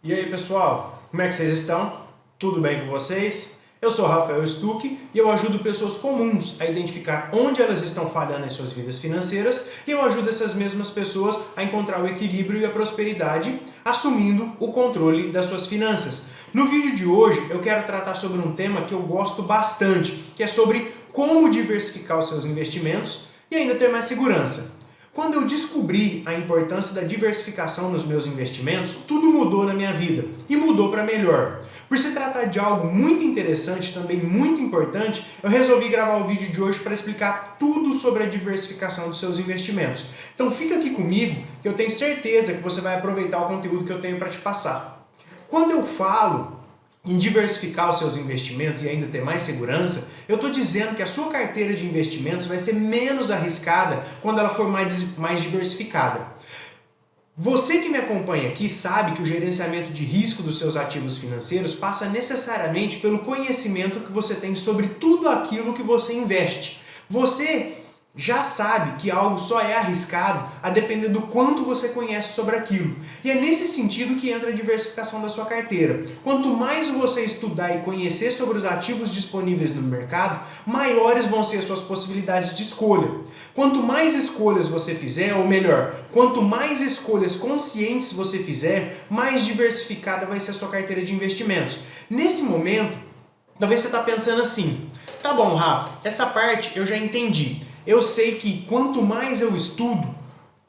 E aí pessoal, como é que vocês estão? Tudo bem com vocês? Eu sou Rafael Stuck e eu ajudo pessoas comuns a identificar onde elas estão falhando em suas vidas financeiras e eu ajudo essas mesmas pessoas a encontrar o equilíbrio e a prosperidade assumindo o controle das suas finanças. No vídeo de hoje eu quero tratar sobre um tema que eu gosto bastante, que é sobre como diversificar os seus investimentos e ainda ter mais segurança. Quando eu descobri a importância da diversificação nos meus investimentos, tudo mudou na minha vida e mudou para melhor. Por se tratar de algo muito interessante, também muito importante, eu resolvi gravar o vídeo de hoje para explicar tudo sobre a diversificação dos seus investimentos. Então fica aqui comigo que eu tenho certeza que você vai aproveitar o conteúdo que eu tenho para te passar. Quando eu falo em diversificar os seus investimentos e ainda ter mais segurança, eu estou dizendo que a sua carteira de investimentos vai ser menos arriscada quando ela for mais diversificada. Você que me acompanha aqui sabe que o gerenciamento de risco dos seus ativos financeiros passa necessariamente pelo conhecimento que você tem sobre tudo aquilo que você investe. Você já sabe que algo só é arriscado a depender do quanto você conhece sobre aquilo. E é nesse sentido que entra a diversificação da sua carteira. Quanto mais você estudar e conhecer sobre os ativos disponíveis no mercado, maiores vão ser as suas possibilidades de escolha. Quanto mais escolhas você fizer, ou melhor, quanto mais escolhas conscientes você fizer, mais diversificada vai ser a sua carteira de investimentos. Nesse momento, talvez você está pensando assim, tá bom, Rafa, essa parte eu já entendi. Eu sei que quanto mais eu estudo,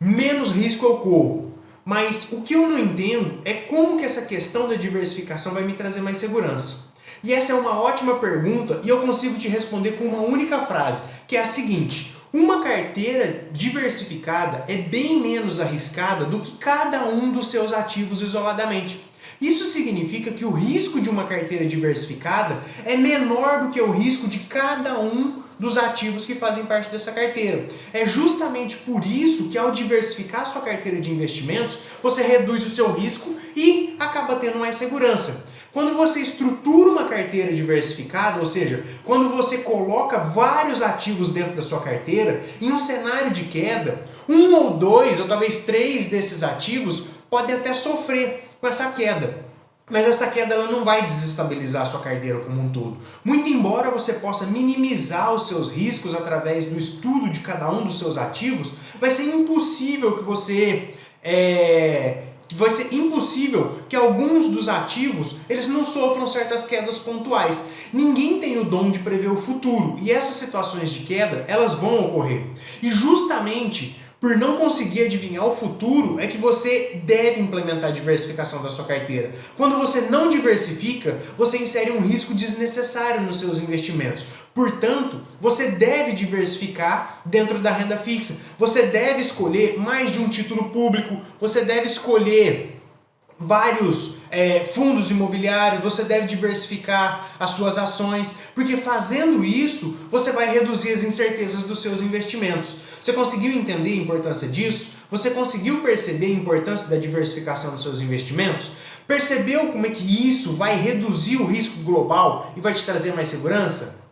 menos risco eu corro. Mas o que eu não entendo é como que essa questão da diversificação vai me trazer mais segurança. E essa é uma ótima pergunta e eu consigo te responder com uma única frase, que é a seguinte: uma carteira diversificada é bem menos arriscada do que cada um dos seus ativos isoladamente. Isso significa que o risco de uma carteira diversificada é menor do que o risco de cada um dos ativos que fazem parte dessa carteira. É justamente por isso que ao diversificar sua carteira de investimentos, você reduz o seu risco e acaba tendo mais segurança. Quando você estrutura uma carteira diversificada, ou seja, quando você coloca vários ativos dentro da sua carteira, em um cenário de queda, um ou dois ou talvez três desses ativos podem até sofrer com essa queda. Mas essa queda ela não vai desestabilizar a sua carteira como um todo. Muito embora você possa minimizar os seus riscos através do estudo de cada um dos seus ativos, vai ser impossível que alguns dos ativos eles não sofram certas quedas pontuais. Ninguém tem o dom de prever o futuro e essas situações de queda elas vão ocorrer. E justamente por não conseguir adivinhar o futuro, é que você deve implementar a diversificação da sua carteira. Quando você não diversifica, você insere um risco desnecessário nos seus investimentos. Portanto, você deve diversificar dentro da renda fixa. Você deve escolher mais de um título público, você deve escolher vários fundos imobiliários, você deve diversificar as suas ações, porque fazendo isso, você vai reduzir as incertezas dos seus investimentos. Você conseguiu entender a importância disso? Você conseguiu perceber a importância da diversificação dos seus investimentos? Percebeu como é que isso vai reduzir o risco global e vai te trazer mais segurança?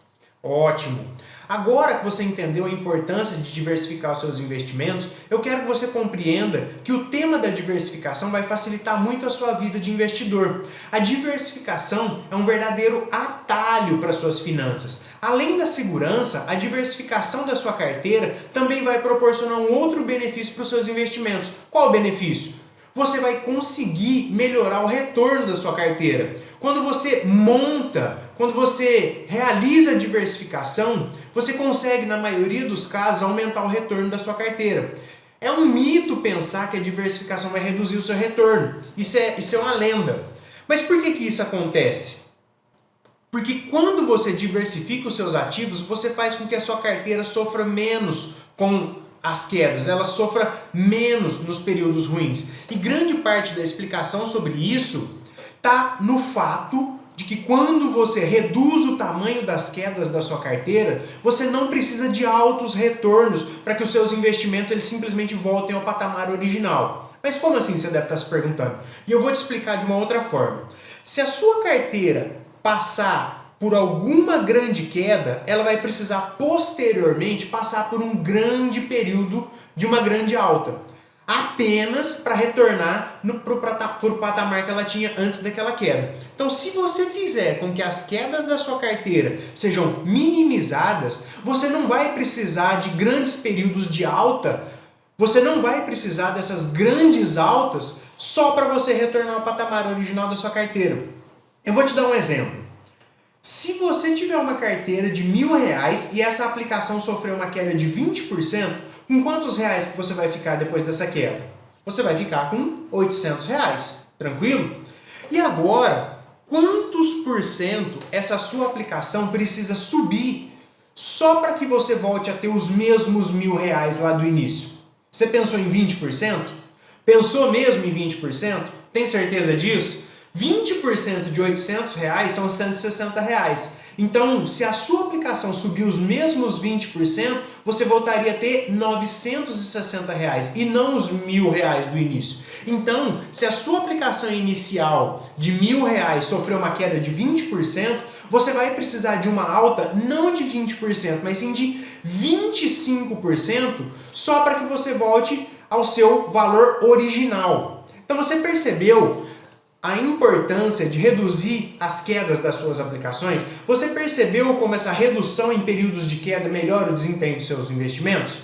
Ótimo! Agora que você entendeu a importância de diversificar os seus investimentos, eu quero que você compreenda que o tema da diversificação vai facilitar muito a sua vida de investidor. A diversificação é um verdadeiro atalho para suas finanças. Além da segurança, a diversificação da sua carteira também vai proporcionar um outro benefício para os seus investimentos. Qual o benefício? Você vai conseguir melhorar o retorno da sua carteira. Quando você realiza a diversificação, você consegue, na maioria dos casos, aumentar o retorno da sua carteira. É um mito pensar que a diversificação vai reduzir o seu retorno. Isso é uma lenda. Mas por que isso acontece? Porque quando você diversifica os seus ativos, você faz com que a sua carteira sofra menos com as quedas, ela sofra menos nos períodos ruins. E grande parte da explicação sobre isso está no fato de que quando você reduz o tamanho das quedas da sua carteira, você não precisa de altos retornos para que os seus investimentos eles simplesmente voltem ao patamar original. Mas como assim, você deve estar se perguntando? E eu vou te explicar de uma outra forma. Se a sua carteira passar por alguma grande queda, ela vai precisar posteriormente passar por um grande período de uma grande alta. apenas para retornar para o patamar que ela tinha antes daquela queda. Então, se você fizer com que as quedas da sua carteira sejam minimizadas, você não vai precisar de grandes períodos de alta, você não vai precisar dessas grandes altas só para você retornar ao patamar original da sua carteira. Eu vou te dar um exemplo. Se você tiver uma carteira de R$1.000 e essa aplicação sofreu uma queda de 20%, com quantos reais que você vai ficar depois dessa queda? Você vai ficar com R$800, tranquilo? E agora, quantos por cento essa sua aplicação precisa subir só para que você volte a ter os mesmos R$1.000 lá do início? Você pensou em 20%? Pensou mesmo em 20%? Tem certeza disso? 20% de R$800 são R$160. Então, se a sua aplicação subir os mesmos 20%, você voltaria a ter R$960 e não os R$1.000 do início. Então, se a sua aplicação inicial de R$1.000 sofreu uma queda de 20%, você vai precisar de uma alta não de 20%, mas sim de 25% só para que você volte ao seu valor original. Então, você percebeu a importância de reduzir as quedas das suas aplicações? Você percebeu como essa redução em períodos de queda melhora o desempenho dos seus investimentos?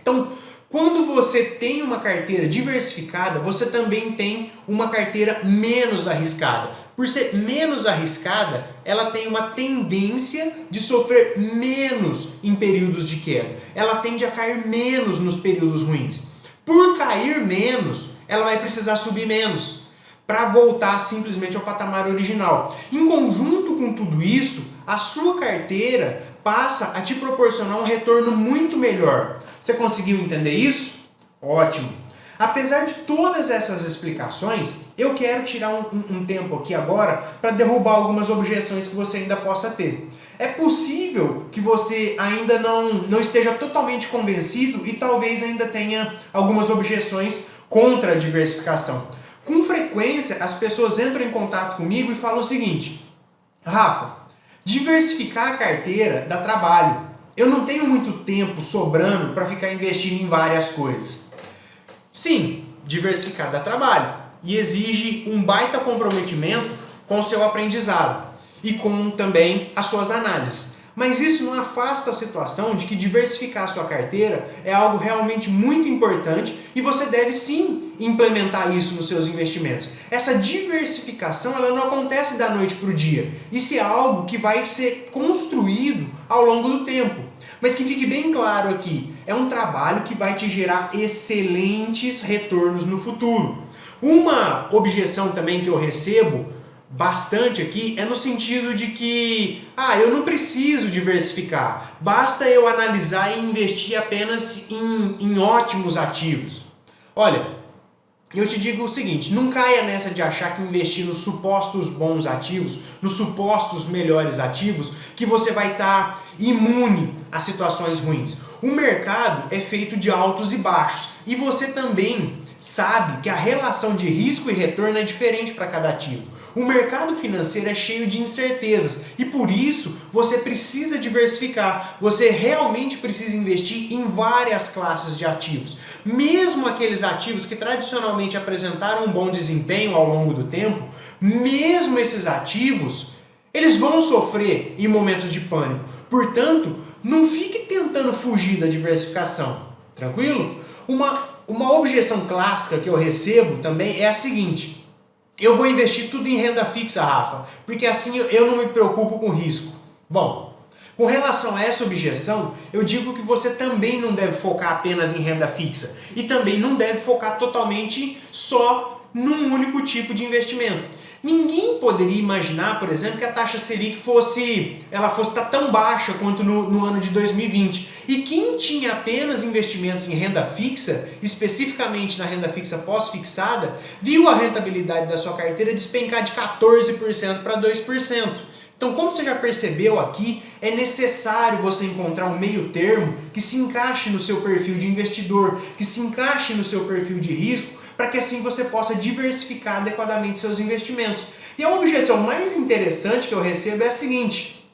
Então, quando você tem uma carteira diversificada, você também tem uma carteira menos arriscada. Por ser menos arriscada, ela tem uma tendência de sofrer menos em períodos de queda. Ela tende a cair menos nos períodos ruins. Por cair menos, ela vai precisar subir menos para voltar simplesmente ao patamar original. Em conjunto com tudo isso, a sua carteira passa a te proporcionar um retorno muito melhor. Você conseguiu entender isso? Ótimo! Apesar de todas essas explicações, eu quero tirar um tempo aqui agora para derrubar algumas objeções que você ainda possa ter. É possível que você ainda não esteja totalmente convencido e talvez ainda tenha algumas objeções contra a diversificação. Com frequência, as pessoas entram em contato comigo e falam o seguinte: Rafa, diversificar a carteira dá trabalho. Eu não tenho muito tempo sobrando para ficar investindo em várias coisas. Sim, diversificar dá trabalho e exige um baita comprometimento com o seu aprendizado e com também as suas análises. Mas isso não afasta a situação de que diversificar a sua carteira é algo realmente muito importante e você deve sim implementar isso nos seus investimentos. Essa diversificação ela não acontece da noite para o dia. Isso é algo que vai ser construído ao longo do tempo. Mas que fique bem claro aqui, é um trabalho que vai te gerar excelentes retornos no futuro. Uma objeção também que eu recebo bastante aqui é no sentido de que eu não preciso diversificar, basta eu analisar e investir apenas em ótimos ativos. Olha, eu te digo o seguinte, não caia nessa de achar que investir nos supostos bons ativos, nos supostos melhores ativos, que você vai estar imune a situações ruins. O mercado é feito de altos e baixos e você também sabe que a relação de risco e retorno é diferente para cada ativo. O mercado financeiro é cheio de incertezas e por isso você precisa diversificar. Você realmente precisa investir em várias classes de ativos. Mesmo aqueles ativos que tradicionalmente apresentaram um bom desempenho ao longo do tempo, mesmo esses ativos, eles vão sofrer em momentos de pânico. Portanto, não fique tentando fugir da diversificação. Tranquilo? Uma objeção clássica que eu recebo também é a seguinte: eu vou investir tudo em renda fixa, Rafa, porque assim eu não me preocupo com risco. Bom, com relação a essa objeção, eu digo que você também não deve focar apenas em renda fixa e também não deve focar totalmente só num único tipo de investimento. Ninguém poderia imaginar, por exemplo, que a taxa Selic fosse estar tão baixa quanto no ano de 2020. E quem tinha apenas investimentos em renda fixa, especificamente na renda fixa pós-fixada, viu a rentabilidade da sua carteira despencar de 14% para 2%. Então, como você já percebeu aqui, é necessário você encontrar um meio termo que se encaixe no seu perfil de investidor, que se encaixe no seu perfil de risco, para que assim você possa diversificar adequadamente seus investimentos. E a objeção mais interessante que eu recebo é a seguinte: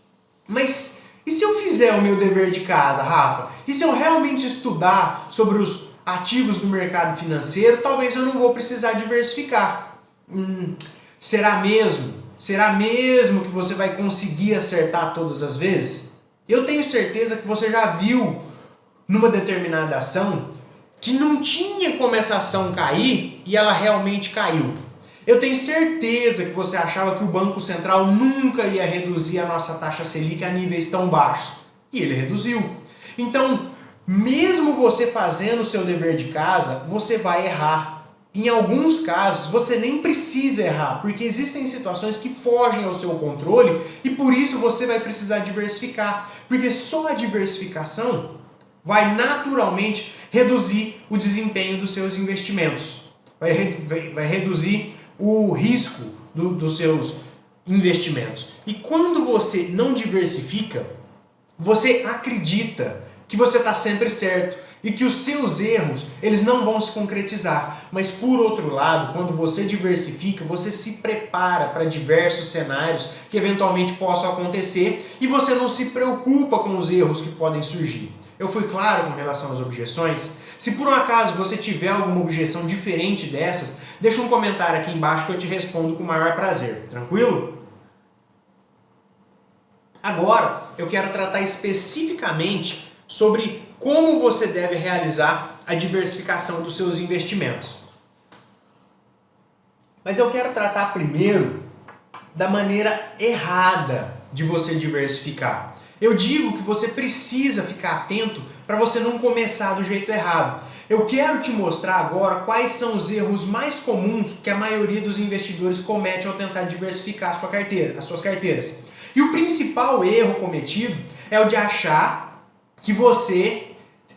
mas e se eu fizer o meu dever de casa, Rafa? E se eu realmente estudar sobre ativos do mercado financeiro, talvez eu não vou precisar diversificar. Será mesmo? Será mesmo que você vai conseguir acertar todas as vezes? Eu tenho certeza que você já viu numa determinada ação que não tinha como essa ação cair e ela realmente caiu. Eu tenho certeza que você achava que o Banco Central nunca ia reduzir a nossa taxa Selic a níveis tão baixos. E ele reduziu. Então, mesmo você fazendo o seu dever de casa, você vai errar. Em alguns casos, você nem precisa errar, porque existem situações que fogem ao seu controle e por isso você vai precisar diversificar. Porque só a diversificação vai naturalmente reduzir o desempenho dos seus investimentos. Vai reduzir o risco dos seus investimentos. E quando você não diversifica, você acredita que você está sempre certo e que os seus erros eles não vão se concretizar. Mas por outro lado, quando você diversifica, você se prepara para diversos cenários que eventualmente possam acontecer e você não se preocupa com os erros que podem surgir. Eu fui claro com relação às objeções? Se por um acaso você tiver alguma objeção diferente dessas, deixa um comentário aqui embaixo que eu te respondo com o maior prazer, tranquilo? Agora, eu quero tratar especificamente sobre como você deve realizar a diversificação dos seus investimentos. Mas eu quero tratar primeiro da maneira errada de você diversificar. Eu digo que você precisa ficar atento para você não começar do jeito errado. Eu quero te mostrar agora quais são os erros mais comuns que a maioria dos investidores comete ao tentar diversificar a sua carteira, as suas carteiras. E o principal erro cometido é o de achar que você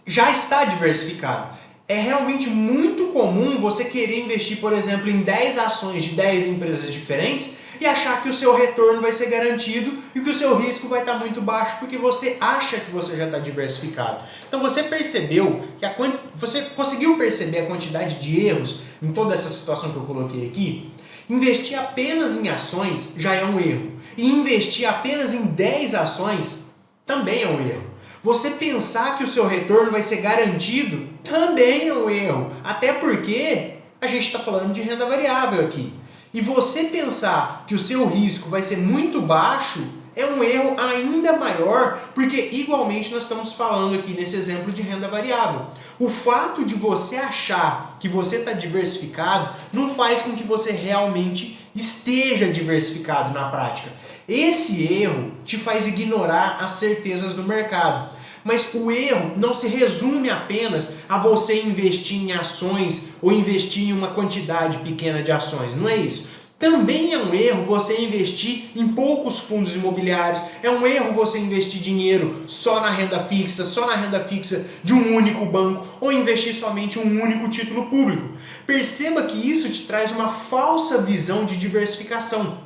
já está diversificado. É realmente muito comum você querer investir, por exemplo, em 10 ações de 10 empresas diferentes e achar que o seu retorno vai ser garantido e que o seu risco vai estar muito baixo porque você acha que você já está diversificado. Então você percebeu que você conseguiu perceber a quantidade de erros em toda essa situação que eu coloquei aqui? Investir apenas em ações já é um erro. E investir apenas em 10 ações também é um erro. Você pensar que o seu retorno vai ser garantido também é um erro. Até porque a gente está falando de renda variável aqui. E você pensar que o seu risco vai ser muito baixo é um erro ainda maior, porque igualmente nós estamos falando aqui nesse exemplo de renda variável. O fato de você achar que você está diversificado não faz com que você realmente esteja diversificado na prática. Esse erro te faz ignorar as certezas do mercado. Mas o erro não se resume apenas a você investir em ações ou investir em uma quantidade pequena de ações, não é isso. Também é um erro você investir em poucos fundos imobiliários, é um erro você investir dinheiro só na renda fixa de um único banco ou investir somente em um único título público. Perceba que isso te traz uma falsa visão de diversificação.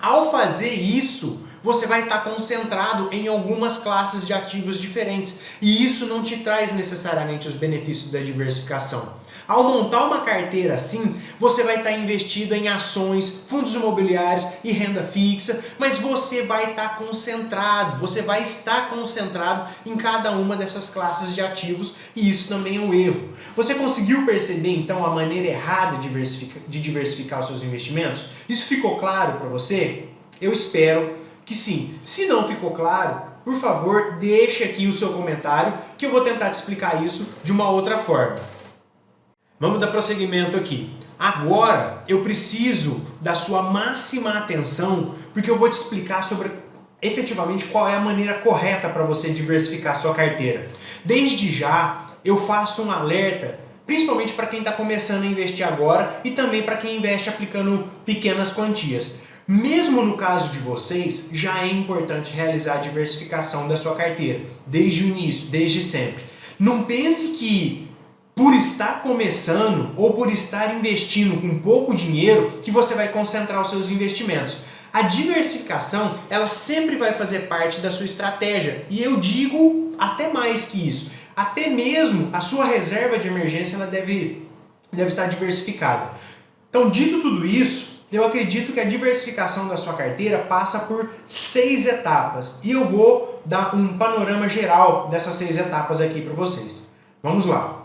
Ao fazer isso, você vai estar concentrado em algumas classes de ativos diferentes e isso não te traz necessariamente os benefícios da diversificação. Ao montar uma carteira assim, você vai estar investido em ações, fundos imobiliários e renda fixa, mas você vai estar concentrado, em cada uma dessas classes de ativos e isso também é um erro. Você conseguiu perceber então a maneira errada de diversificar os seus investimentos? Isso ficou claro para você? Eu espero que sim. Se não ficou claro, por favor, deixe aqui o seu comentário que eu vou tentar te explicar isso de uma outra forma. Vamos dar prosseguimento aqui. Agora eu preciso da sua máxima atenção porque eu vou te explicar sobre efetivamente qual é a maneira correta para você diversificar a sua carteira. Desde já eu faço um alerta, principalmente para quem está começando a investir agora e também para quem investe aplicando pequenas quantias. Mesmo no caso de vocês, já é importante realizar a diversificação da sua carteira, desde o início, desde sempre. Não pense que por estar começando ou por estar investindo com pouco dinheiro que você vai concentrar os seus investimentos. A diversificação, ela sempre vai fazer parte da sua estratégia e eu digo até mais que isso. Até mesmo a sua reserva de emergência ela deve estar diversificada. Então, dito tudo isso, eu acredito que a diversificação da sua carteira passa por 6 etapas e eu vou dar um panorama geral dessas 6 etapas aqui para vocês. Vamos lá.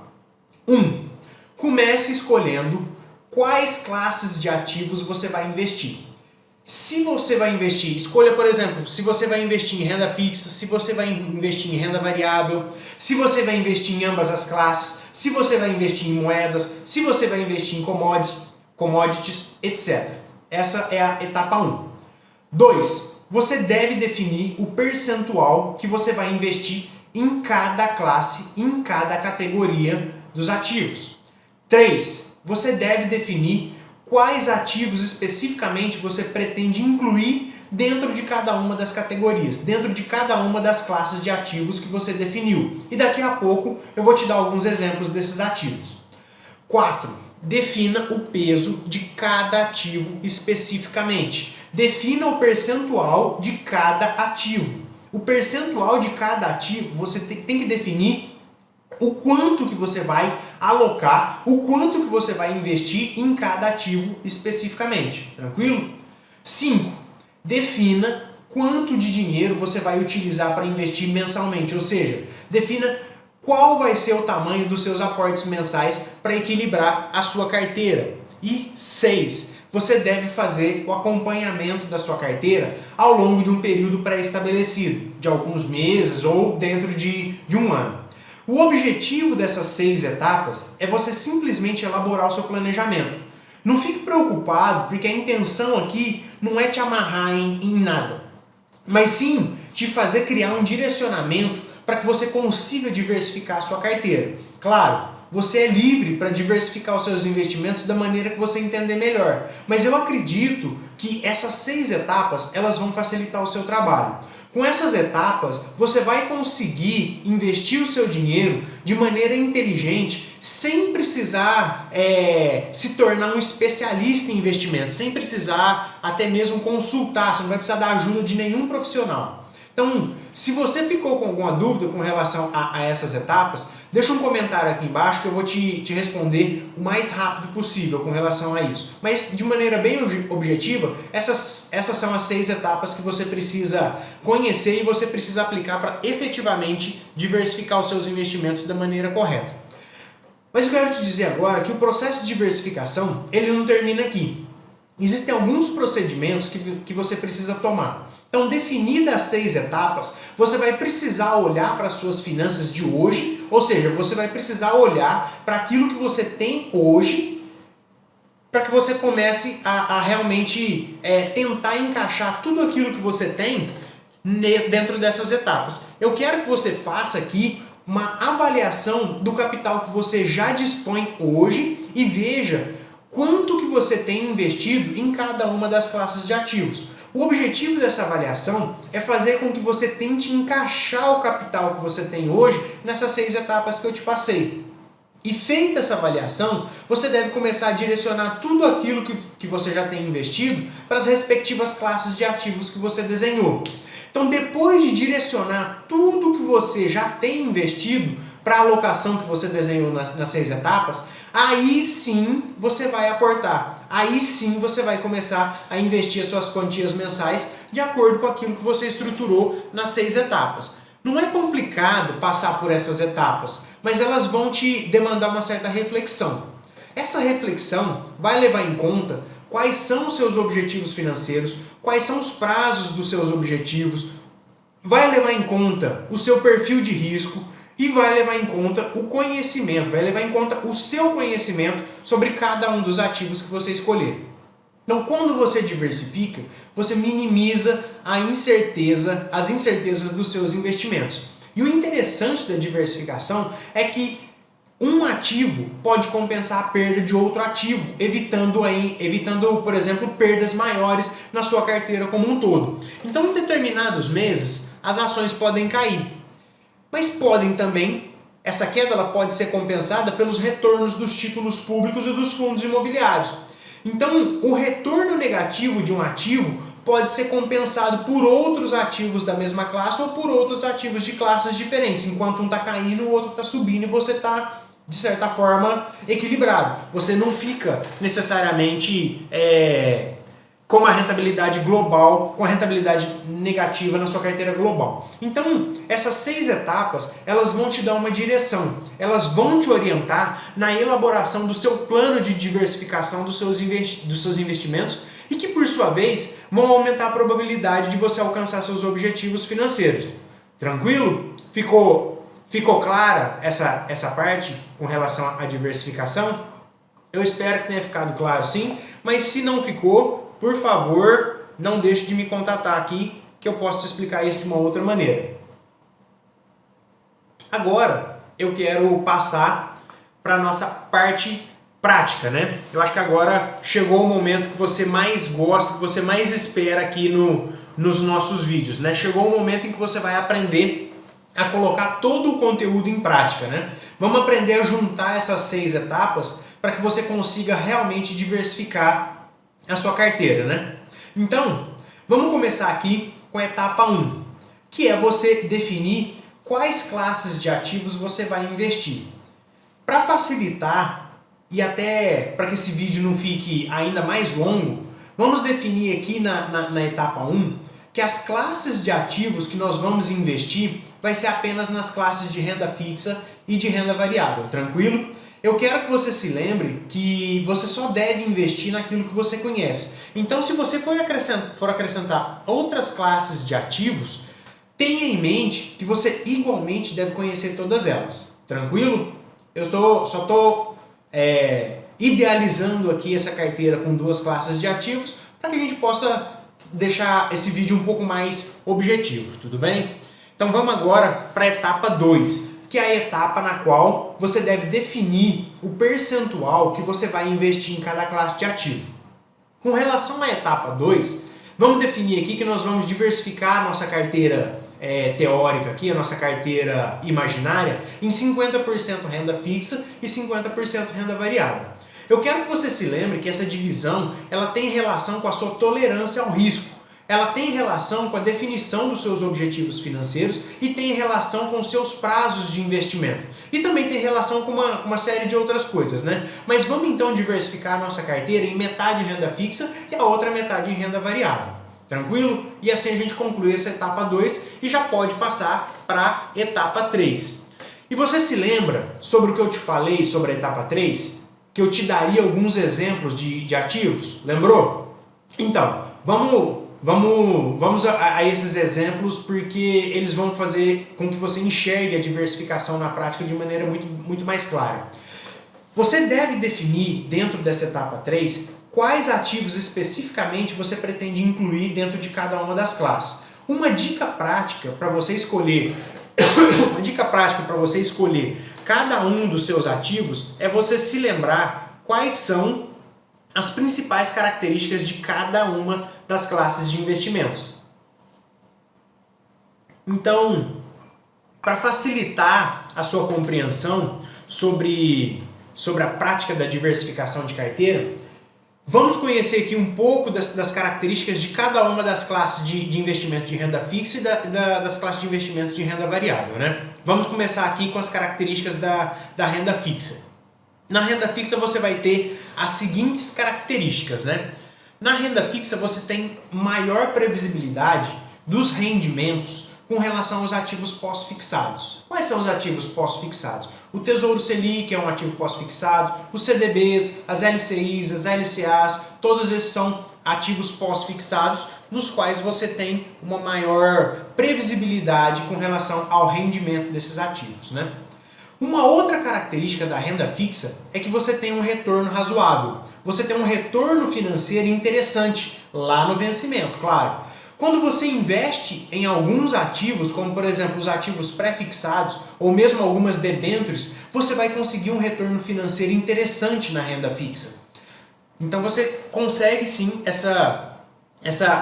Comece escolhendo quais classes de ativos você vai investir. Se você vai investir, escolha, por exemplo, se você vai investir em renda fixa, se você vai investir em renda variável, se você vai investir em ambas as classes, se você vai investir em moedas, se você vai investir em commodities, etc. Essa é a etapa 1. 2. Você deve definir o percentual que você vai investir em cada classe, em cada categoria dos ativos. 3. Você deve definir quais ativos especificamente você pretende incluir dentro de cada uma das categorias, dentro de cada uma das classes de ativos que você definiu. E daqui a pouco eu vou te dar alguns exemplos desses ativos. 4. Defina o peso de cada ativo especificamente. Defina o percentual de cada ativo. O percentual de cada ativo você tem que definir o quanto que você vai alocar, o quanto que você vai investir em cada ativo especificamente, tranquilo? 5. Defina quanto de dinheiro você vai utilizar para investir mensalmente, ou seja, defina qual vai ser o tamanho dos seus aportes mensais para equilibrar a sua carteira. E 6. Você deve fazer o acompanhamento da sua carteira ao longo de um período pré-estabelecido, de alguns meses ou dentro de um ano. O objetivo dessas 6 etapas é você simplesmente elaborar o seu planejamento. Não fique preocupado, porque a intenção aqui não é te amarrar em nada, mas sim te fazer criar um direcionamento para que você consiga diversificar a sua carteira. Claro, você é livre para diversificar os seus investimentos da maneira que você entender melhor, mas eu acredito que essas 6 etapas elas vão facilitar o seu trabalho. Com essas etapas, você vai conseguir investir o seu dinheiro de maneira inteligente, sem precisar se tornar um especialista em investimentos, sem precisar até mesmo consultar, você não vai precisar da ajuda de nenhum profissional. Então, se você ficou com alguma dúvida com relação a essas etapas, deixa um comentário aqui embaixo que eu vou te responder o mais rápido possível com relação a isso. Mas de maneira bem objetiva, essas são as 6 etapas que você precisa conhecer e você precisa aplicar para efetivamente diversificar os seus investimentos da maneira correta. Mas eu quero te dizer agora que o processo de diversificação ele não termina aqui. Existem alguns procedimentos que você precisa tomar. Então, definidas as 6 etapas, você vai precisar olhar para as suas finanças de hoje, ou seja, você vai precisar olhar para aquilo que você tem hoje, para que você comece a realmente tentar encaixar tudo aquilo que você tem dentro dessas etapas. Eu quero que você faça aqui uma avaliação do capital que você já dispõe hoje e veja quanto que você tem investido em cada uma das classes de ativos. O objetivo dessa avaliação é fazer com que você tente encaixar o capital que você tem hoje nessas 6 etapas que eu te passei. E feita essa avaliação, você deve começar a direcionar tudo aquilo que você já tem investido para as respectivas classes de ativos que você desenhou. Então, depois de direcionar tudo que você já tem investido para a alocação que você desenhou nas 6 etapas, aí sim você vai aportar, aí sim você vai começar a investir as suas quantias mensais de acordo com aquilo que você estruturou nas 6 etapas. Não é complicado passar por essas etapas, mas elas vão te demandar uma certa reflexão. Essa reflexão vai levar em conta quais são os seus objetivos financeiros, quais são os prazos dos seus objetivos, vai levar em conta o seu perfil de risco, e vai levar em conta o conhecimento, vai levar em conta o seu conhecimento sobre cada um dos ativos que você escolher. Então, quando você diversifica, você minimiza as incertezas dos seus investimentos. E o interessante da diversificação é que um ativo pode compensar a perda de outro ativo, evitando, por exemplo, perdas maiores na sua carteira como um todo. Então, em determinados meses, as ações podem cair. Mas essa queda ela pode ser compensada pelos retornos dos títulos públicos e dos fundos imobiliários. Então, o retorno negativo de um ativo pode ser compensado por outros ativos da mesma classe ou por outros ativos de classes diferentes. Enquanto um está caindo, o outro está subindo e você está, de certa forma, equilibrado. Você não fica necessariamente com a rentabilidade global, com a rentabilidade negativa na sua carteira global. Então, essas 6 etapas, elas vão te dar uma direção, elas vão te orientar na elaboração do seu plano de diversificação dos seus investimentos e que, por sua vez, vão aumentar a probabilidade de você alcançar seus objetivos financeiros. Tranquilo? Ficou clara essa parte com relação à diversificação? Eu espero que tenha ficado claro sim, mas se não ficou, por favor, não deixe de me contatar aqui que eu posso te explicar isso de uma outra maneira. Agora, eu quero passar para a nossa parte prática, né? Eu acho que agora chegou o momento que você mais gosta, que você mais espera aqui nos nossos vídeos, né? Chegou o momento em que você vai aprender a colocar todo o conteúdo em prática, né? Vamos aprender a juntar essas 6 etapas para que você consiga realmente diversificar a sua carteira, né? Então, vamos começar aqui com a etapa 1, que é você definir quais classes de ativos você vai investir. Para facilitar e até para que esse vídeo não fique ainda mais longo, vamos definir aqui na etapa 1 que as classes de ativos que nós vamos investir vai ser apenas nas classes de renda fixa e de renda variável, tranquilo? Eu quero que você se lembre que você só deve investir naquilo que você conhece. Então, se você for acrescentar outras classes de ativos, tenha em mente que você igualmente deve conhecer todas elas, tranquilo? Eu só estou idealizando aqui essa carteira com 2 classes de ativos para que a gente possa deixar esse vídeo um pouco mais objetivo, tudo bem? Então vamos agora para a etapa 2, que é a etapa na qual você deve definir o percentual que você vai investir em cada classe de ativo. Com relação à etapa 2, vamos definir aqui que nós vamos diversificar a nossa carteira teórica aqui, a nossa carteira imaginária, em 50% renda fixa e 50% renda variável. Eu quero que você se lembre que essa divisão ela tem relação com a sua tolerância ao risco. Ela tem relação com a definição dos seus objetivos financeiros e tem relação com os seus prazos de investimento. E também tem relação com uma série de outras coisas, né? Mas vamos então diversificar a nossa carteira em metade em renda fixa e a outra metade em renda variável. Tranquilo? E assim a gente conclui essa etapa 2 e já pode passar para a etapa 3. E você se lembra sobre o que eu te falei sobre a etapa 3? Que eu te daria alguns exemplos de ativos? Lembrou? Então, vamos a esses exemplos porque eles vão fazer com que você enxergue a diversificação na prática de maneira muito mais clara. Você deve definir dentro dessa etapa 3 quais ativos especificamente você pretende incluir dentro de cada uma das classes. Uma dica prática para você escolher cada um dos seus ativos é você se lembrar quais são as principais características de cada uma das classes de investimentos. Então, para facilitar a sua compreensão sobre a prática da diversificação de carteira, vamos conhecer aqui um pouco das características de cada uma das classes de investimento de renda fixa e das classes de investimento de renda variável, né? Vamos começar aqui com as características da renda fixa. Na renda fixa você vai ter as seguintes características, né? Na renda fixa você tem maior previsibilidade dos rendimentos com relação aos ativos pós-fixados. Quais são os ativos pós-fixados? O Tesouro Selic é um ativo pós-fixado, os CDBs, as LCIs, as LCAs, todos esses são ativos pós-fixados nos quais você tem uma maior previsibilidade com relação ao rendimento desses ativos, né? Uma outra característica da renda fixa é que você tem um retorno razoável. Você tem um retorno financeiro interessante lá no vencimento, claro. Quando você investe em alguns ativos, como por exemplo os ativos pré-fixados ou mesmo algumas debêntures, você vai conseguir um retorno financeiro interessante na renda fixa. Então você consegue sim essa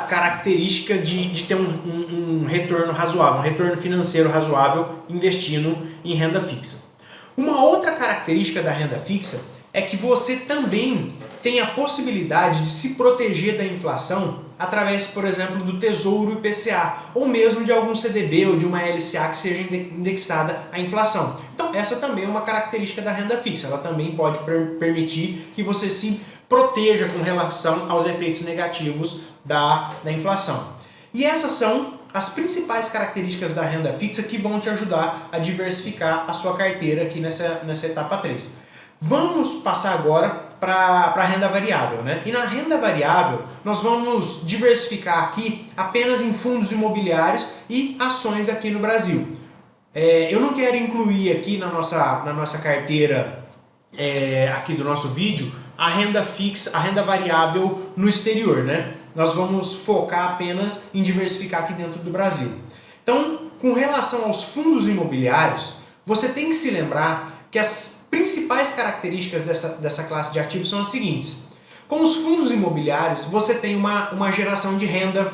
característica de ter um retorno razoável, um retorno financeiro razoável investindo em renda fixa. Uma outra característica da renda fixa é que você também tem a possibilidade de se proteger da inflação através, por exemplo, do Tesouro IPCA ou mesmo de algum CDB ou de uma LCA que seja indexada à inflação. Então essa também é uma característica da renda fixa, ela também pode permitir que você se proteja com relação aos efeitos negativos da inflação. E essas são as principais características da renda fixa que vão te ajudar a diversificar a sua carteira aqui nessa etapa 3. Vamos passar agora para a renda variável, né? E na renda variável, nós vamos diversificar aqui apenas em fundos imobiliários e ações aqui no Brasil. Eu não quero incluir aqui na nossa carteira, aqui do nosso vídeo, a renda fixa, a renda variável no exterior, né? Nós vamos focar apenas em diversificar aqui dentro do Brasil. Então, com relação aos fundos imobiliários, você tem que se lembrar que as principais características dessa classe de ativos são as seguintes. Com os fundos imobiliários, você tem uma geração de renda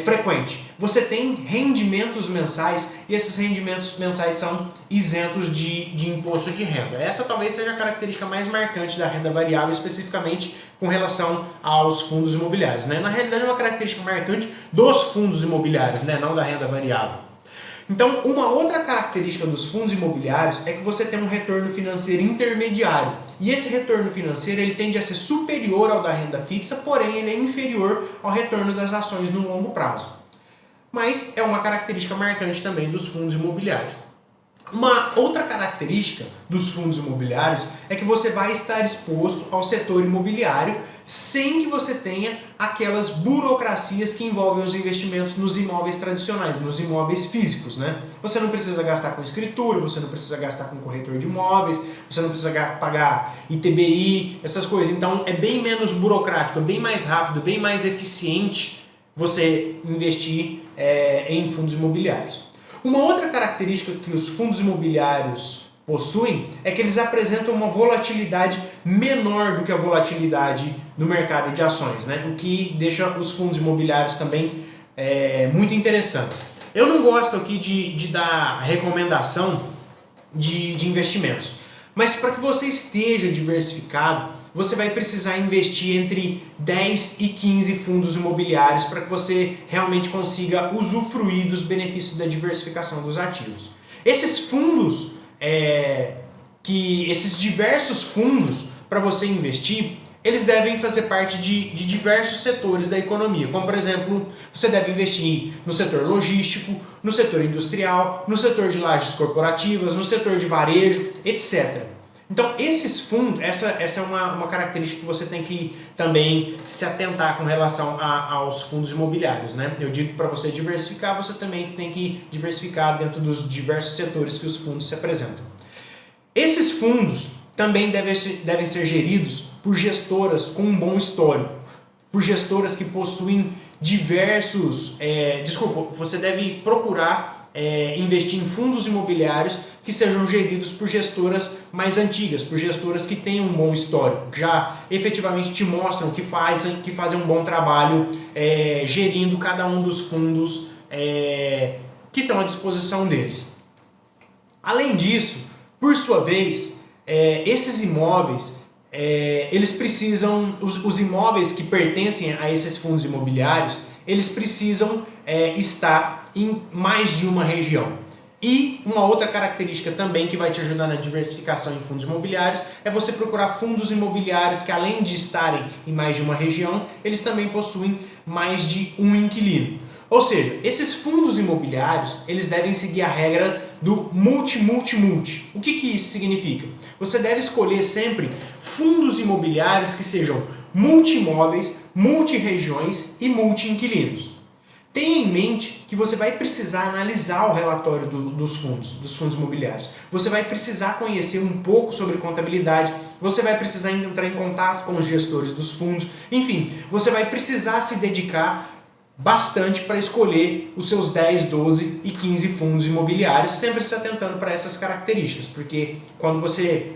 frequente. Você tem rendimentos mensais e esses rendimentos mensais são isentos de imposto de renda. Essa talvez seja a característica mais marcante da renda variável, especificamente com relação aos fundos imobiliários, né? Na realidade é uma característica marcante dos fundos imobiliários, né? Não da renda variável. Então, uma outra característica dos fundos imobiliários é que você tem um retorno financeiro intermediário. E esse retorno financeiro ele tende a ser superior ao da renda fixa, porém ele é inferior ao retorno das ações no longo prazo. Mas é uma característica marcante também dos fundos imobiliários. Uma outra característica dos fundos imobiliários é que você vai estar exposto ao setor imobiliário sem que você tenha aquelas burocracias que envolvem os investimentos nos imóveis tradicionais, nos imóveis físicos, né? Você não precisa gastar com escritura, você não precisa gastar com corretor de imóveis, você não precisa pagar ITBI, essas coisas. Então é bem menos burocrático, é bem mais rápido, bem mais eficiente você investir em fundos imobiliários. Uma outra característica que os fundos imobiliários possuem é que eles apresentam uma volatilidade menor do que a volatilidade no mercado de ações, né? O que deixa os fundos imobiliários também muito interessantes. Eu não gosto aqui de dar recomendação de investimentos, mas para que você esteja diversificado, você vai precisar investir entre 10 e 15 fundos imobiliários para que você realmente consiga usufruir dos benefícios da diversificação dos ativos. Esses fundos, esses diversos fundos para você investir, eles devem fazer parte de diversos setores da economia, como por exemplo, você deve investir no setor logístico, no setor industrial, no setor de lajes corporativas, no setor de varejo, etc. Então, esses fundos, essa é uma característica que você tem que também se atentar com relação aos fundos imobiliários, né? Eu digo que para você diversificar, você também tem que diversificar dentro dos diversos setores que os fundos se apresentam. Esses fundos também devem ser geridos por gestoras com um bom histórico, por gestoras que possuem diversos... você deve procurar investir em fundos imobiliários que sejam geridos por gestoras mais antigas, por gestoras que tenham um bom histórico, que já efetivamente te mostram que fazem um bom trabalho gerindo cada um dos fundos que estão à disposição deles. Além disso, por sua vez, esses imóveis, eles precisam, os imóveis que pertencem a esses fundos imobiliários, eles precisam estar em mais de uma região. E uma outra característica também que vai te ajudar na diversificação em fundos imobiliários é você procurar fundos imobiliários que, além de estarem em mais de uma região, eles também possuem mais de um inquilino. Ou seja, esses fundos imobiliários, eles devem seguir a regra do multi-multi-multi. O que isso significa? Você deve escolher sempre fundos imobiliários que sejam multi-imóveis, multi-regiões e multi-inquilinos. Tenha em mente que você vai precisar analisar o relatório dos fundos imobiliários. Você vai precisar conhecer um pouco sobre contabilidade, você vai precisar entrar em contato com os gestores dos fundos, enfim, você vai precisar se dedicar bastante para escolher os seus 10, 12 e 15 fundos imobiliários, sempre se atentando para essas características, porque quando você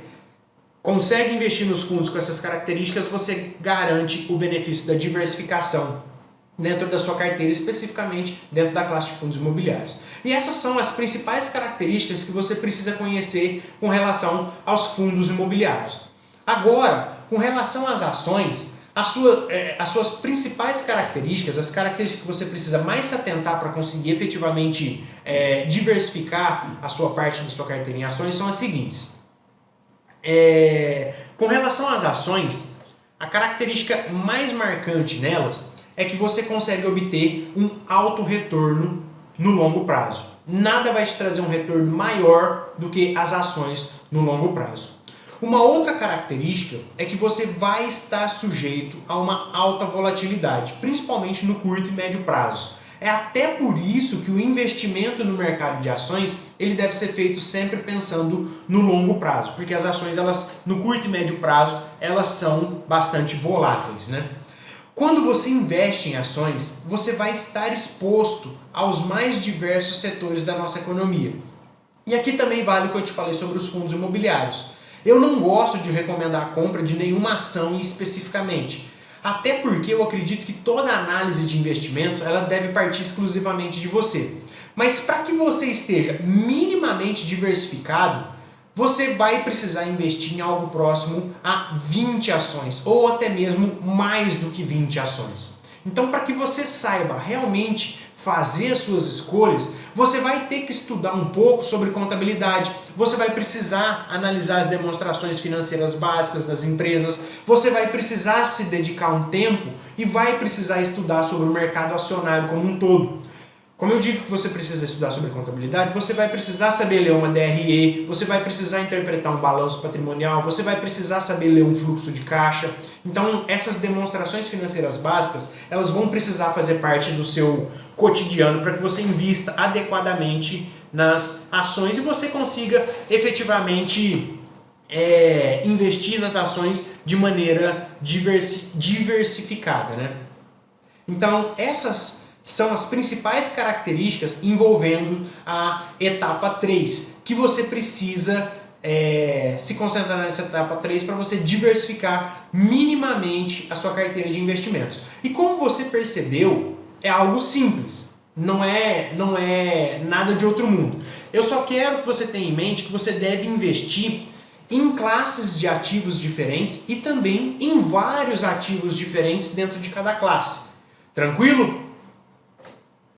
consegue investir nos fundos com essas características, você garante o benefício da diversificação dentro da sua carteira, especificamente dentro da classe de fundos imobiliários. E essas são as principais características que você precisa conhecer com relação aos fundos imobiliários. Agora, com relação às ações, as suas principais características, as características que você precisa mais se atentar para conseguir efetivamente diversificar a sua parte da sua carteira em ações são as seguintes. Com relação às ações, A característica mais marcante nelas é que você consegue obter um alto retorno no longo prazo. Nada vai te trazer um retorno maior do que as ações no longo prazo. Uma outra característica é que você vai estar sujeito a uma alta volatilidade, principalmente no curto e médio prazo. É até por isso que o investimento no mercado de ações ele deve ser feito sempre pensando no longo prazo, porque as ações no curto e médio prazo elas são bastante voláteis, né? Quando você investe em ações, você vai estar exposto aos mais diversos setores da nossa economia. E aqui também vale o que eu te falei sobre os fundos imobiliários. Eu não gosto de recomendar a compra de nenhuma ação especificamente, até porque eu acredito que toda análise de investimento ela deve partir exclusivamente de você. Mas para que você esteja minimamente diversificado, você vai precisar investir em algo próximo a 20 ações, ou até mesmo mais do que 20 ações. Então, para que você saiba realmente fazer as suas escolhas, você vai ter que estudar um pouco sobre contabilidade, você vai precisar analisar as demonstrações financeiras básicas das empresas, você vai precisar se dedicar um tempo e vai precisar estudar sobre o mercado acionário como um todo. Como eu digo que você precisa estudar sobre contabilidade, você vai precisar saber ler uma DRE, você vai precisar interpretar um balanço patrimonial, você vai precisar saber ler um fluxo de caixa. Então, essas demonstrações financeiras básicas, elas vão precisar fazer parte do seu cotidiano para que você invista adequadamente nas ações e você consiga efetivamente investir nas ações de maneira diversificada, né? Então, essas são as principais características envolvendo a etapa 3, que você precisa se concentrar nessa etapa 3 para você diversificar minimamente a sua carteira de investimentos. E como você percebeu, é algo simples, não é nada de outro mundo. Eu só quero que você tenha em mente que você deve investir em classes de ativos diferentes e também em vários ativos diferentes dentro de cada classe. Tranquilo?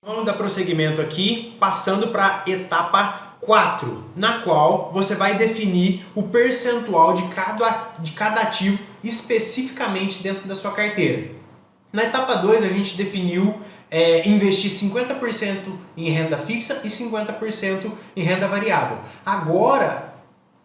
Vamos dar prosseguimento aqui, passando para a etapa 4, na qual você vai definir o percentual de cada ativo especificamente dentro da sua carteira. Na etapa 2 a gente definiu investir 50% em renda fixa e 50% em renda variável. Agora,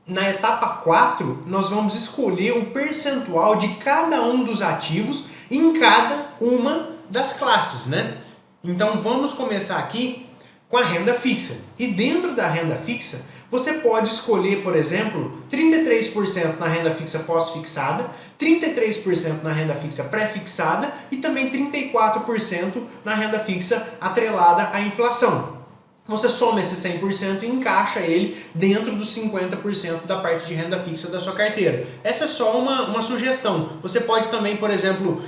na etapa 4, nós vamos escolher o percentual de cada um dos ativos em cada uma das classes, né? Então vamos começar aqui com a renda fixa. E dentro da renda fixa, você pode escolher, por exemplo, 33% na renda fixa pós-fixada, 33% na renda fixa pré-fixada e também 34% na renda fixa atrelada à inflação. Você soma esse 100% e encaixa ele dentro dos 50% da parte de renda fixa da sua carteira. Essa é só uma sugestão. Você pode também, por exemplo,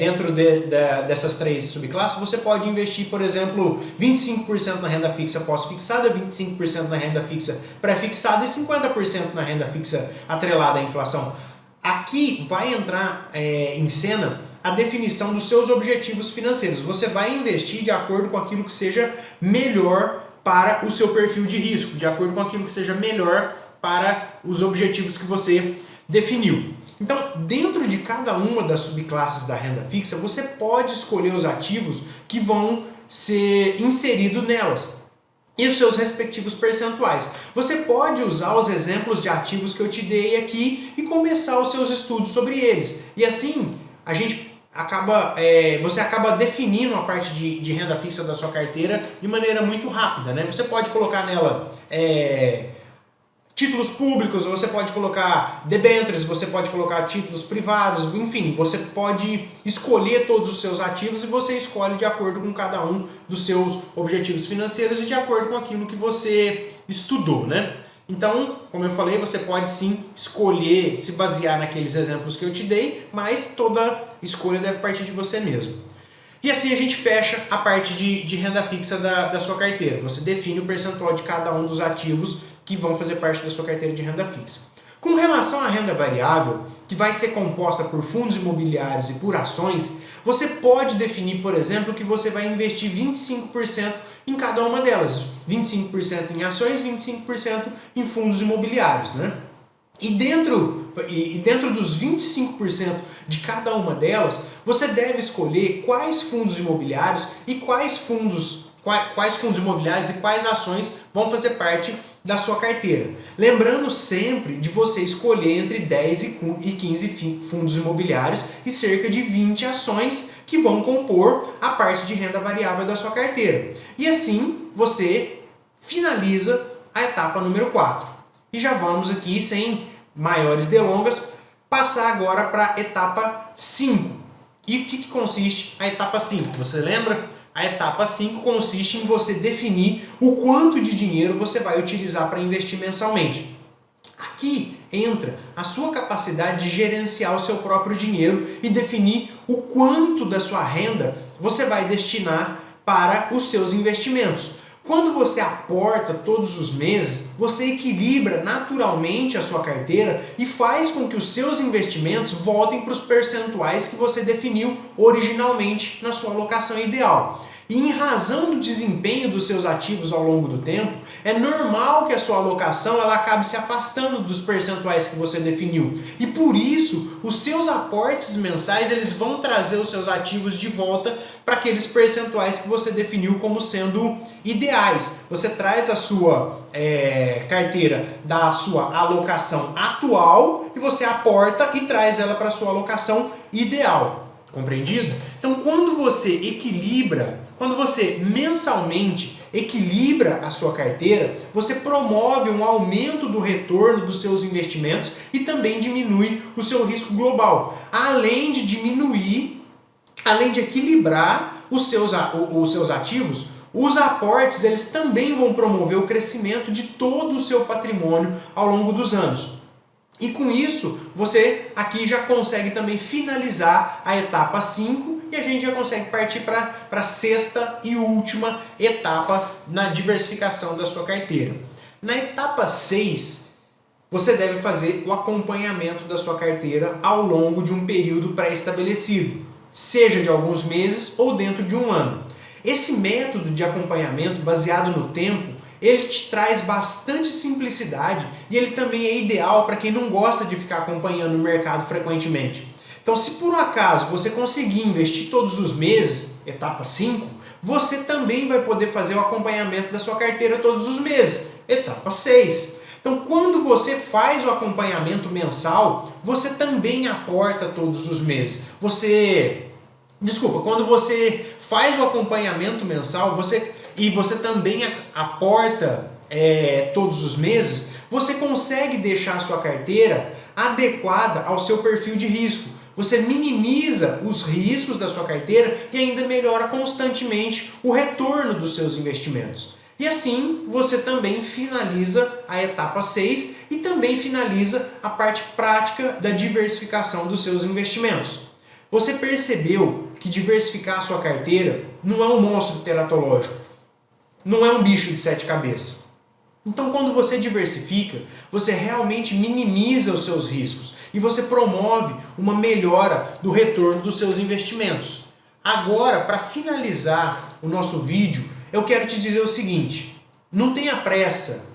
dentro dessas três subclasses, você pode investir, por exemplo, 25% na renda fixa pós-fixada, 25% na renda fixa pré-fixada e 50% na renda fixa atrelada à inflação. Aqui vai entrar em cena a definição dos seus objetivos financeiros. Você vai investir de acordo com aquilo que seja melhor para o seu perfil de risco, de acordo com aquilo que seja melhor para os objetivos que você definiu. Então, dentro de cada uma das subclasses da renda fixa, você pode escolher os ativos que vão ser inseridos nelas e os seus respectivos percentuais. Você pode usar os exemplos de ativos que eu te dei aqui e começar os seus estudos sobre eles. E assim, você acaba definindo a parte de renda fixa da sua carteira de maneira muito rápida, né? Você pode colocar nela títulos públicos, você pode colocar debêntures, você pode colocar títulos privados, enfim, você pode escolher todos os seus ativos e você escolhe de acordo com cada um dos seus objetivos financeiros e de acordo com aquilo que você estudou, né? Então, como eu falei, você pode sim escolher, se basear naqueles exemplos que eu te dei, mas toda escolha deve partir de você mesmo. E assim a gente fecha a parte de renda fixa da sua carteira. Você define o percentual de cada um dos ativos que vão fazer parte da sua carteira de renda fixa. Com relação à renda variável, que vai ser composta por fundos imobiliários e por ações, você pode definir, por exemplo, que você vai investir 25% em cada uma delas. 25% em ações, 25% em fundos imobiliários, né? E dentro dos 25% de cada uma delas, você deve escolher quais fundos imobiliários e quais fundos imobiliários e quais ações vão fazer parte da sua carteira. Lembrando sempre de você escolher entre 10 e 15 fundos imobiliários e cerca de 20 ações que vão compor a parte de renda variável da sua carteira. E assim você finaliza a etapa número 4. E já vamos aqui, sem maiores delongas, passar agora para a etapa 5. E o que consiste a etapa 5? Você lembra? A etapa 5 consiste em você definir o quanto de dinheiro você vai utilizar para investir mensalmente. Aqui entra a sua capacidade de gerenciar o seu próprio dinheiro e definir o quanto da sua renda você vai destinar para os seus investimentos. Quando você aporta todos os meses, você equilibra naturalmente a sua carteira e faz com que os seus investimentos voltem para os percentuais que você definiu originalmente na sua alocação ideal. E em razão do desempenho dos seus ativos ao longo do tempo, é normal que a sua alocação ela acabe se afastando dos percentuais que você definiu. E por isso, os seus aportes mensais eles vão trazer os seus ativos de volta para aqueles percentuais que você definiu como sendo ideais. Você traz a sua carteira da sua alocação atual e você aporta e traz ela para a sua alocação ideal. Compreendido? Então, quando você mensalmente equilibra a sua carteira, você promove um aumento do retorno dos seus investimentos e também diminui o seu risco global. Além de equilibrar os seus ativos, os aportes eles também vão promover o crescimento de todo o seu patrimônio ao longo dos anos. E com isso, você aqui já consegue também finalizar a etapa 5 e a gente já consegue partir para a sexta e última etapa na diversificação da sua carteira. Na etapa 6, você deve fazer o acompanhamento da sua carteira ao longo de um período pré-estabelecido, seja de alguns meses ou dentro de um ano. Esse método de acompanhamento baseado no tempo ele te traz bastante simplicidade e ele também é ideal para quem não gosta de ficar acompanhando o mercado frequentemente. Então, se por um acaso você conseguir investir todos os meses, etapa 5, você também vai poder fazer o acompanhamento da sua carteira todos os meses, etapa 6. Então, quando você faz o acompanhamento mensal, você também aporta todos os meses. Quando você faz o acompanhamento mensal, você também aporta todos os meses, você consegue deixar a sua carteira adequada ao seu perfil de risco. Você minimiza os riscos da sua carteira e ainda melhora constantemente o retorno dos seus investimentos. E assim você também finaliza a etapa 6 e também finaliza a parte prática da diversificação dos seus investimentos. Você percebeu que diversificar a sua carteira não é um monstro teratológico. Não é um bicho de 7 cabeças. Então, quando você diversifica, você realmente minimiza os seus riscos e você promove uma melhora do retorno dos seus investimentos. Agora, para finalizar o nosso vídeo, eu quero te dizer o seguinte: não tenha pressa.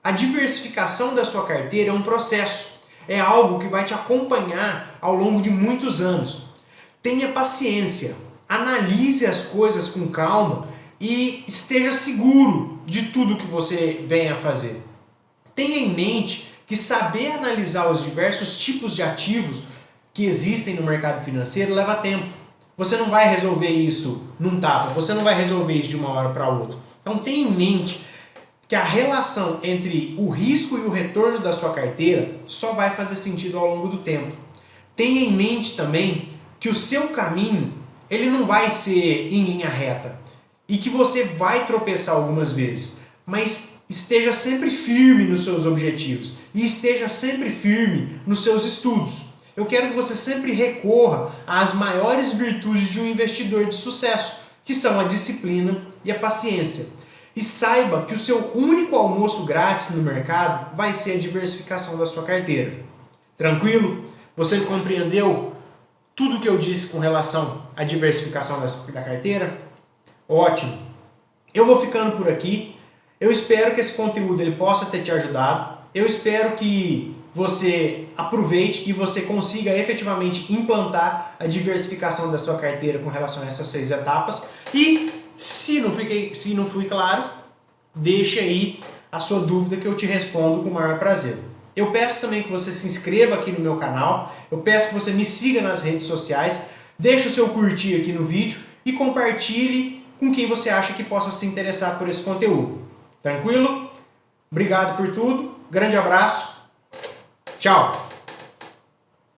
A diversificação da sua carteira é um processo. É algo que vai te acompanhar ao longo de muitos anos. Tenha paciência, analise as coisas com calma e esteja seguro de tudo que você venha a fazer. Tenha em mente que saber analisar os diversos tipos de ativos que existem no mercado financeiro leva tempo. Você não vai resolver isso num tapa, você não vai resolver isso de uma hora para outra. Então tenha em mente que a relação entre o risco e o retorno da sua carteira só vai fazer sentido ao longo do tempo. Tenha em mente também que o seu caminho ele não vai ser em linha reta. E que você vai tropeçar algumas vezes, mas esteja sempre firme nos seus objetivos e esteja sempre firme nos seus estudos. Eu quero que você sempre recorra às maiores virtudes de um investidor de sucesso, que são a disciplina e a paciência. E saiba que o seu único almoço grátis no mercado vai ser a diversificação da sua carteira. Tranquilo? Você compreendeu tudo o que eu disse com relação à diversificação da carteira? Ótimo! Eu vou ficando por aqui. Eu espero que esse conteúdo ele possa ter te ajudado. Eu espero que você aproveite e você consiga efetivamente implantar a diversificação da sua carteira com relação a essas 6 etapas. E se não fui claro, deixe aí a sua dúvida que eu te respondo com o maior prazer. Eu peço também que você se inscreva aqui no meu canal, eu peço que você me siga nas redes sociais, deixe o seu curtir aqui no vídeo e compartilhe com quem você acha que possa se interessar por esse conteúdo. Tranquilo? Obrigado por tudo, grande abraço, tchau!